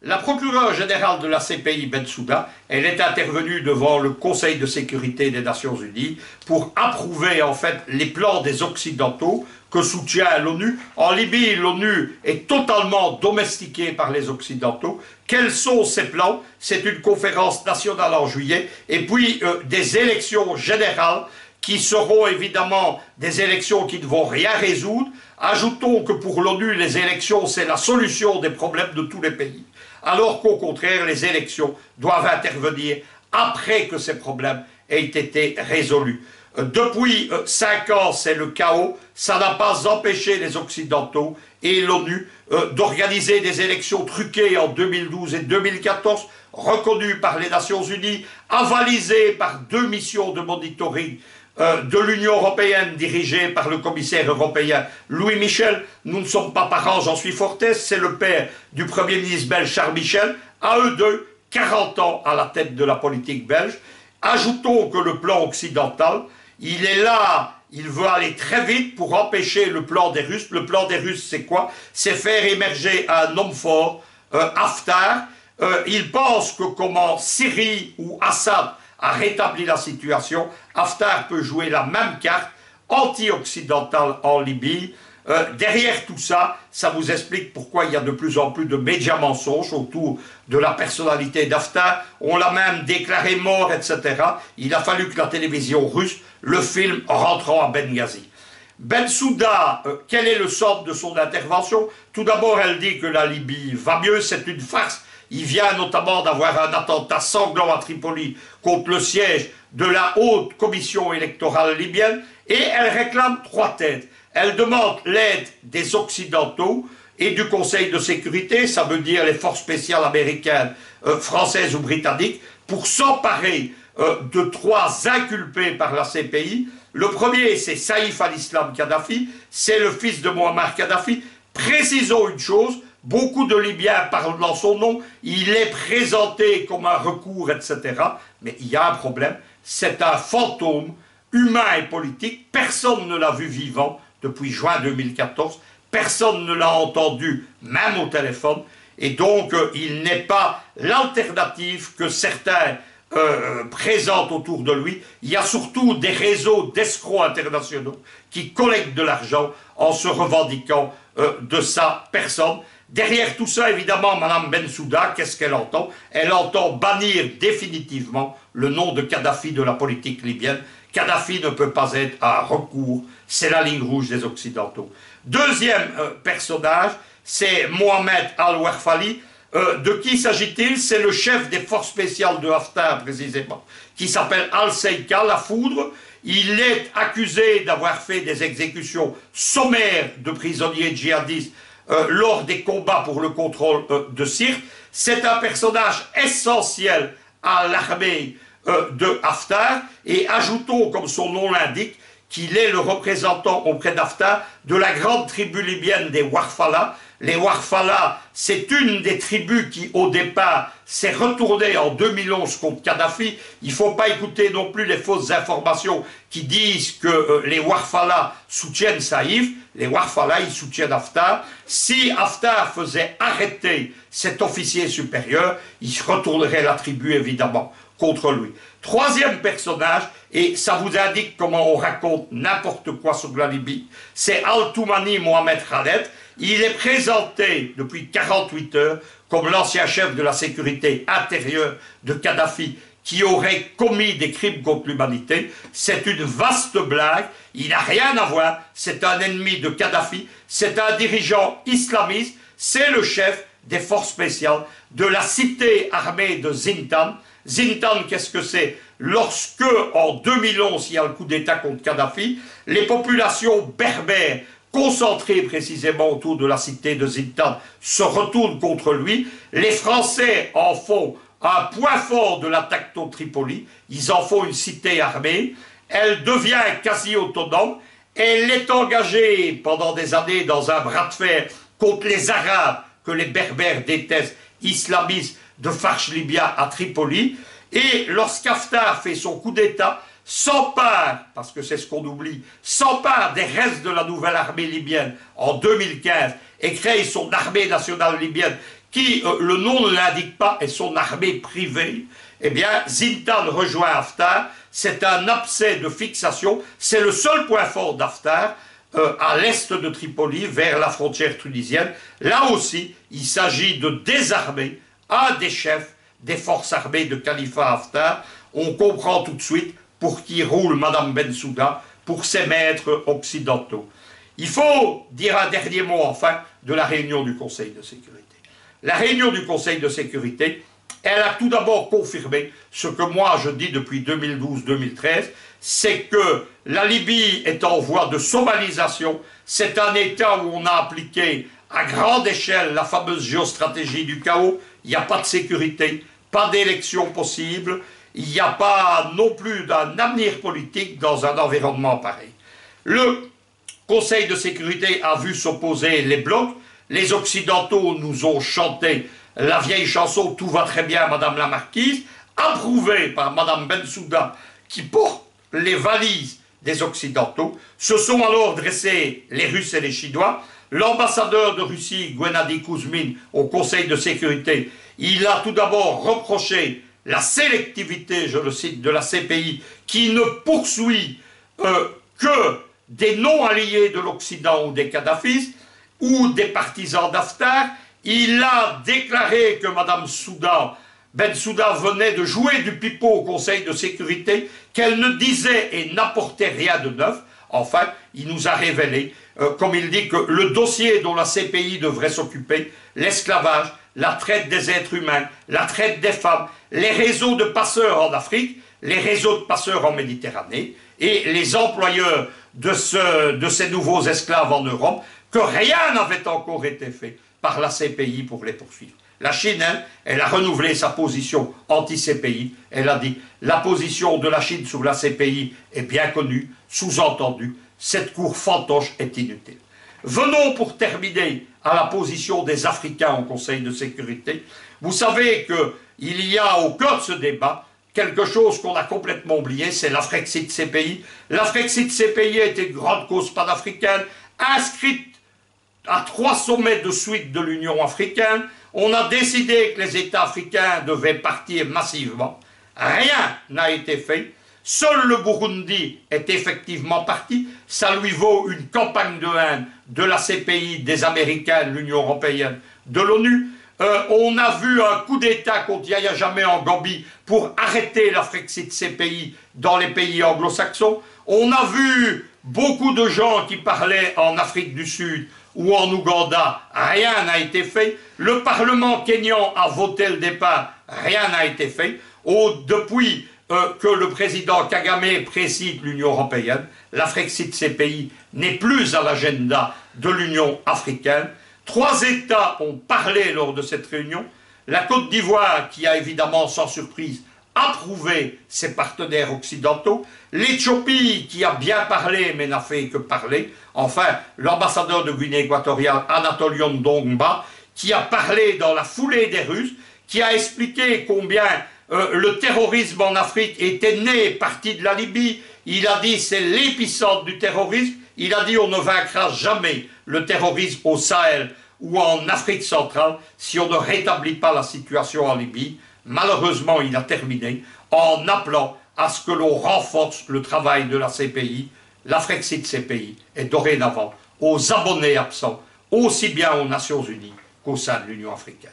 La procureure générale de la CPI, Bensouda, elle est intervenue devant le Conseil de sécurité des Nations Unies pour approuver en fait les plans des Occidentaux que soutient l'ONU. En Libye, l'ONU est totalement domestiquée par les Occidentaux. Quels sont ces plans? C'est une conférence nationale en juillet et puis des élections générales qui seront évidemment des élections qui ne vont rien résoudre. Ajoutons que pour l'ONU, les élections, c'est la solution des problèmes de tous les pays. Alors qu'au contraire, les élections doivent intervenir après que ces problèmes aient été résolus. Depuis 5 ans, c'est le chaos. Ça n'a pas empêché les Occidentaux et l'ONU d'organiser des élections truquées en 2012 et 2014, reconnues par les Nations Unies, avalisées par 2 missions de monitoring de l'Union européenne dirigée par le commissaire européen Louis Michel. Nous ne sommes pas parents, j'en suis fort aise, c'est le père du Premier ministre belge Charles Michel, à eux deux, 40 ans à la tête de la politique belge. Ajoutons que le plan occidental, il est là, il veut aller très vite pour empêcher le plan des Russes. Le plan des Russes, c'est quoi? C'est faire émerger un homme fort, Haftar. Ils pensent que comme en Syrie ou Assad a rétabli la situation, Haftar peut jouer la même carte anti-occidentale en Libye. Derrière tout ça, ça vous explique pourquoi il y a de plus en plus de médias mensonges autour de la personnalité d'Haftar. On l'a même déclaré mort, etc. Il a fallu que la télévision russe le filme en rentrant à Benghazi. Bensouda, quel est le centre de son intervention? Tout d'abord, elle dit que la Libye va mieux, c'est une farce. Il vient notamment d'avoir un attentat sanglant à Tripoli contre le siège de la haute commission électorale libyenne et elle réclame 3 têtes. Elle demande l'aide des Occidentaux et du Conseil de sécurité, ça veut dire les forces spéciales américaines, françaises ou britanniques, pour s'emparer de 3 inculpés par la CPI. Le premier, c'est Saïf al-Islam Kadhafi, c'est le fils de Muammar Kadhafi. Précisons une chose, beaucoup de Libyens parlent dans son nom, il est présenté comme un recours, etc. Mais il y a un problème, c'est un fantôme humain et politique, personne ne l'a vu vivant depuis juin 2014, personne ne l'a entendu, même au téléphone, et donc il n'est pas l'alternative que certains présentent autour de lui. Il y a surtout des réseaux d'escrocs internationaux qui collectent de l'argent en se revendiquant de sa personne. Derrière tout ça, évidemment, Mme Bensouda, qu'est-ce qu'elle entend? Elle entend bannir définitivement le nom de Kadhafi de la politique libyenne. Kadhafi ne peut pas être un recours, c'est la ligne rouge des Occidentaux. Deuxième personnage, c'est Mohamed Al-Warfali. De qui s'agit-il? C'est le chef des forces spéciales de Haftar, précisément, qui s'appelle Al-Seika, la foudre. Il est accusé d'avoir fait des exécutions sommaires de prisonniers djihadistes lors des combats pour le contrôle de Sirte. C'est un personnage essentiel à l'armée de Haftar, et ajoutons, comme son nom l'indique, qu'il est le représentant auprès d'Haftar de la grande tribu libyenne des Warfala. Les Warfala, c'est une des tribus qui, au départ, s'est retournée en 2011 contre Kadhafi. Il ne faut pas écouter non plus les fausses informations qui disent que les Warfala soutiennent Saïf. Les Warfala, ils soutiennent Haftar. Si Haftar faisait arrêter cet officier supérieur, il se retournerait la tribu, évidemment, contre lui. Troisième personnage, et ça vous indique comment on raconte n'importe quoi sur la Libye, c'est Al-Toumani Mohamed Khaled. Il est présenté depuis 48 heures comme l'ancien chef de la sécurité intérieure de Kadhafi qui aurait commis des crimes contre l'humanité. C'est une vaste blague, il n'a rien à voir, c'est un ennemi de Kadhafi, c'est un dirigeant islamiste, c'est le chef des forces spéciales de la cité armée de Zintan. Zintan, qu'est-ce que c'est? Lorsque, en 2011, il y a le coup d'État contre Kadhafi, les populations berbères, concentrées précisément autour de la cité de Zintan, se retournent contre lui. Les Français en font un point fort de l'attaque contre Tripoli. Ils en font une cité armée. Elle devient quasi autonome. Elle est engagée pendant des années dans un bras de fer contre les Arabes que les Berbères détestent, islamistes, de Farch Libya à Tripoli. Et lorsqu'Haftar fait son coup d'État, s'empare, parce que c'est ce qu'on oublie, s'empare des restes de la nouvelle armée libyenne en 2015 et crée son armée nationale libyenne qui, le nom ne l'indique pas, est son armée privée, eh bien, Zintan rejoint Haftar, c'est un abcès de fixation, c'est le seul point fort d'Haftar, à l'est de Tripoli, vers la frontière tunisienne. Là aussi, il s'agit de désarmer un des chefs des forces armées de Khalifa Haftar. On comprend tout de suite pour qui roule Madame Bensouda, pour ses maîtres occidentaux. Il faut dire un dernier mot, enfin, de la réunion du Conseil de sécurité. La réunion du Conseil de sécurité, elle a tout d'abord confirmé ce que moi je dis depuis 2012-2013, c'est que la Libye est en voie de somalisation, c'est un État où on a appliqué à grande échelle la fameuse géostratégie du chaos, il n'y a pas de sécurité, pas d'élection possible, il n'y a pas non plus d'un avenir politique dans un environnement pareil. Le Conseil de sécurité a vu s'opposer les blocs, les Occidentaux nous ont chanté la vieille chanson « Tout va très bien, Madame la Marquise », approuvée par Madame Bensouda, qui porte les valises des Occidentaux. Se sont alors dressés les Russes et les Chinois. L'ambassadeur de Russie, Gennady Kouzmin, au Conseil de sécurité, il a tout d'abord reproché la sélectivité, je le cite, de la CPI, qui ne poursuit que des non-alliés de l'Occident ou des kadhafistes, ou des partisans d'Haftar. Il a déclaré que Mme Bensouda venait de jouer du pipeau au Conseil de sécurité, qu'elle ne disait et n'apportait rien de neuf. Enfin, il nous a révélé, comme il dit, que le dossier dont la CPI devrait s'occuper, l'esclavage, la traite des êtres humains, la traite des femmes, les réseaux de passeurs en Afrique, les réseaux de passeurs en Méditerranée et les employeurs de ces nouveaux esclaves en Europe, que rien n'avait encore été fait par la CPI pour les poursuivre. La Chine, elle a renouvelé sa position anti-CPI. Elle a dit « La position de la Chine sur la CPI est bien connue, sous-entendu, cette cour fantoche est inutile. » Venons pour terminer à la position des Africains au Conseil de sécurité. Vous savez qu'il y a au cœur de ce débat quelque chose qu'on a complètement oublié, c'est l'Afrexit CPI. L'Afrexit CPI a été une grande cause panafricaine, inscrite à 3 sommets de suite de l'Union africaine. On a décidé que les États africains devaient partir massivement. Rien n'a été fait. Seul le Burundi est effectivement parti. Ça lui vaut une campagne de haine de la CPI, des Américains, de l'Union européenne, de l'ONU. On a vu un coup d'État contre Yahya Jammeh en Gambie pour arrêter l'Afrexit CPI dans les pays anglo-saxons. On a vu beaucoup de gens qui parlaient en Afrique du Sud ou en Ouganda, rien n'a été fait. Le Parlement kényan a voté le départ, rien n'a été fait. Depuis que le président Kagame préside l'Union européenne, l'Afrexit CPI n'est plus à l'agenda de l'Union africaine. 3 États ont parlé lors de cette réunion. La Côte d'Ivoire, qui a évidemment, sans surprise, approuvé ses partenaires occidentaux. L'Éthiopie, qui a bien parlé, mais n'a fait que parler. Enfin, l'ambassadeur de Guinée équatoriale, Anatolion Ndongba, qui a parlé dans la foulée des Russes, qui a expliqué combien le terrorisme en Afrique était né, parti de la Libye. Il a dit c'est l'épicentre du terrorisme. Il a dit on ne vaincra jamais le terrorisme au Sahel ou en Afrique centrale si on ne rétablit pas la situation en Libye. Malheureusement, il a terminé en appelant à ce que l'on renforce le travail de la CPI. L'Afrexit CPI est dorénavant aux abonnés absents, aussi bien aux Nations Unies qu'au sein de l'Union africaine.